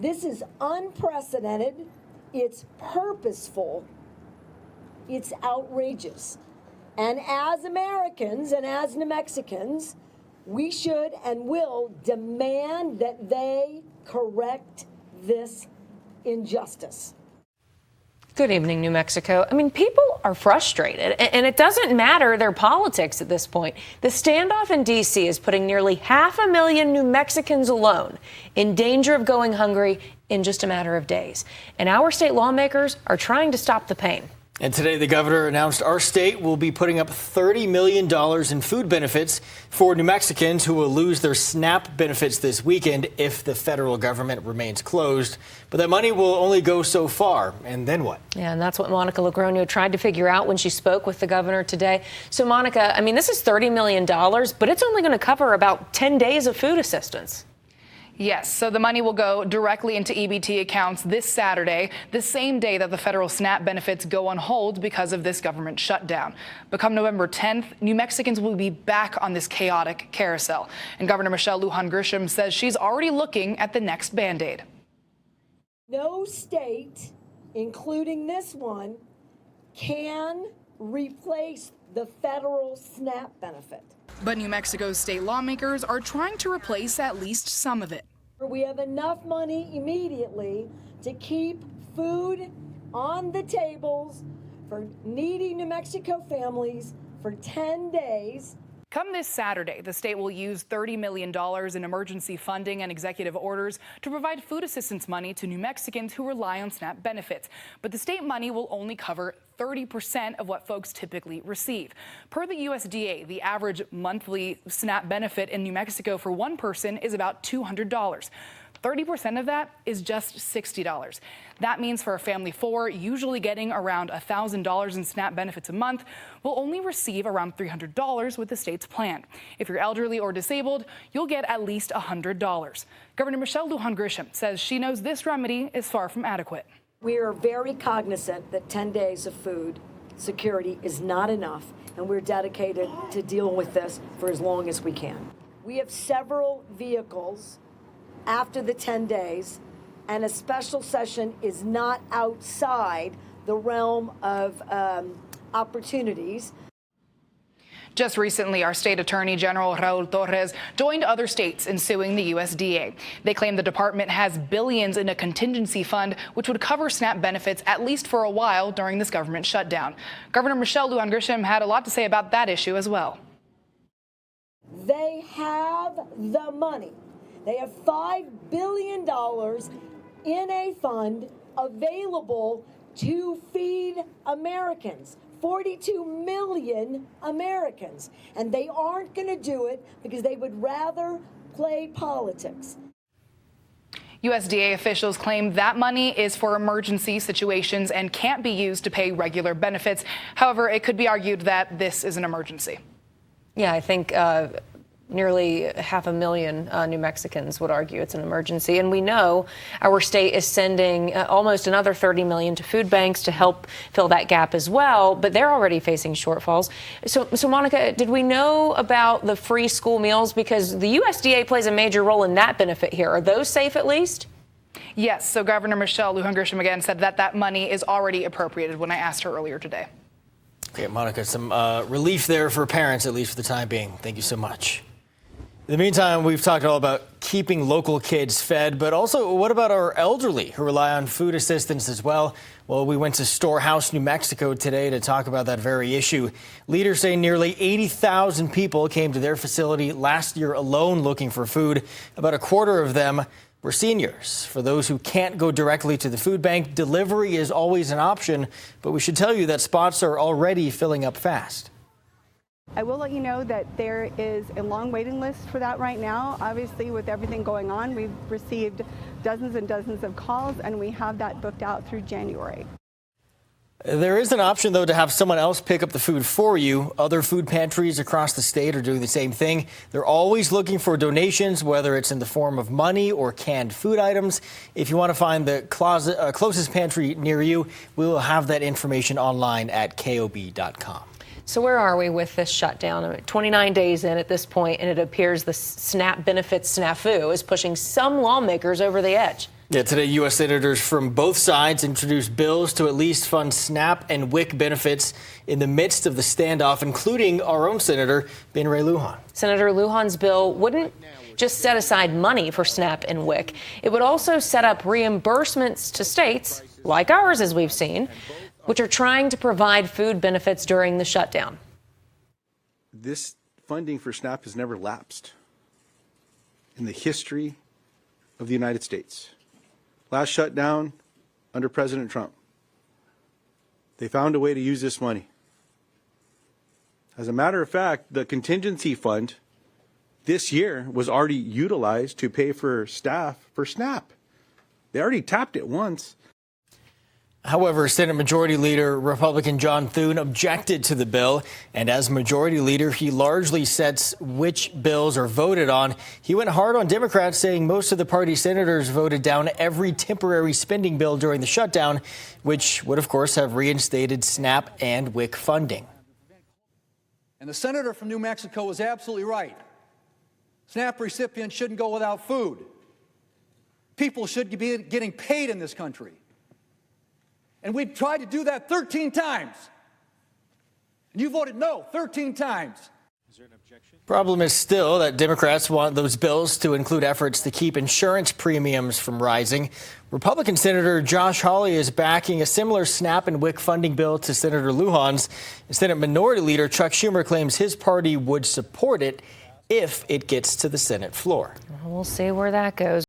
This is unprecedented. It's purposeful. It's outrageous. And as Americans and as New Mexicans, we should and will demand that they correct this injustice. Good evening, New Mexico. I mean, people are frustrated, and it doesn't matter their politics at this point. The standoff in D.C. is putting nearly 500,000 New Mexicans alone in danger of going hungry in just a matter of days. And our state lawmakers are trying to stop the pain. And today, the governor announced our state will be putting up $30 million in food benefits for New Mexicans who will lose their SNAP benefits this weekend if the federal government remains closed. But that money will only go so far. And then what? Yeah, and that's what Monica Logroño tried to figure out when she spoke with the governor today. So, Monica, I mean, this is $30 million, but it's only going to cover about 10 days of food assistance. Yes, so the money will go directly into EBT accounts this Saturday, the same day that the federal SNAP benefits go on hold because of this government shutdown. But come November 10th, New Mexicans will be back on this chaotic carousel. And Governor Michelle Lujan Grisham says she's already looking at the next Band-Aid. No state, including this one, can replace the federal SNAP benefit. But New Mexico's state lawmakers are trying to replace at least some of it. We have enough money immediately to keep food on the tables for needy New Mexico families for 10 days. Come this Saturday, the state will use $30 million in emergency funding and executive orders to provide food assistance money to New Mexicans who rely on SNAP benefits. But the state money will only cover 30% of what folks typically receive. Per the USDA, the average monthly SNAP benefit in New Mexico for one person is about $200. 30% of that is just $60. That means for a family of four, usually getting around $1,000 in SNAP benefits a month, will only receive around $300 with the state's plan. If you're elderly or disabled, you'll get at least $100. Governor Michelle Lujan Grisham says she knows this remedy is far from adequate. We are very cognizant that 10 days of food security is not enough, and we're dedicated to dealing with this for as long as we can. We have several vehicles after the 10 days, and a special session is not outside the realm of opportunities. Just recently, our state attorney general, Raul Torres, joined other states in suing the USDA. They claim the department has billions in a contingency fund, which would cover SNAP benefits at least for a while during this government shutdown. Governor Michelle Lujan Grisham had a lot to say about that issue as well. They have the money. They have $5 billion in a fund available to feed Americans, 42 million Americans. And they aren't going to do it because they would rather play politics. USDA officials claim that money is for emergency situations and can't be used to pay regular benefits. However, it could be argued that this is an emergency. Yeah, I think nearly 500,000 New Mexicans would argue it's an emergency. And we know our state is sending almost another $30 million to food banks to help fill that gap as well. But they're already facing shortfalls. So Monica, did we know about the free school meals? Because the USDA plays a major role in that benefit here. Are those safe at least? Yes. So Governor Michelle Lujan Grisham again said that money is already appropriated when I asked her earlier today. Okay, Monica, some relief there for parents, at least for the time being. Thank you so much. In the meantime, we've talked all about keeping local kids fed, but also what about our elderly who rely on food assistance as well? Well, we went to Storehouse, New Mexico today to talk about that very issue. Leaders say nearly 80,000 people came to their facility last year alone looking for food. About a quarter of them were seniors. For those who can't go directly to the food bank, delivery is always an option, but we should tell you that spots are already filling up fast. I will let you know that there is a long waiting list for that right now. Obviously, with everything going on, we've received dozens and dozens of calls, and we have that booked out through January. There is an option, though, to have someone else pick up the food for you. Other food pantries across the state are doing the same thing. They're always looking for donations, whether it's in the form of money or canned food items. If you want to find the closest pantry near you, we will have that information online at KOB.com. So where are we with this shutdown? 29 days in at this point, and it appears the SNAP benefits snafu is pushing some lawmakers over the edge. Yeah, today, U.S. senators from both sides introduced bills to at least fund SNAP and WIC benefits in the midst of the standoff, including our own Senator Ben Ray Lujan. Senator Lujan's bill wouldn't just set aside money for SNAP and WIC. It would also set up reimbursements to states, like ours, as we've seen, which are trying to provide food benefits during the shutdown. This funding for SNAP has never lapsed in the history of the United States. Last shutdown under President Trump, they found a way to use this money. As a matter of fact, the contingency fund this year was already utilized to pay for staff for SNAP. They already tapped it once. However, Senate Majority Leader Republican John Thune objected to the bill, and as Majority Leader, he largely sets which bills are voted on. He went hard on Democrats, saying most of the party senators voted down every temporary spending bill during the shutdown, which would, of course, have reinstated SNAP and WIC funding. And the senator from New Mexico was absolutely right. SNAP recipients shouldn't go without food. People should be getting paid in this country. And we've tried to do that 13 times. And you voted no 13 times. Is there an objection? Problem is still that Democrats want those bills to include efforts to keep insurance premiums from rising. Republican Senator Josh Hawley is backing a similar SNAP and WIC funding bill to Senator Lujan's. Senate Minority Leader Chuck Schumer claims his party would support it if it gets to the Senate floor. We'll see where that goes.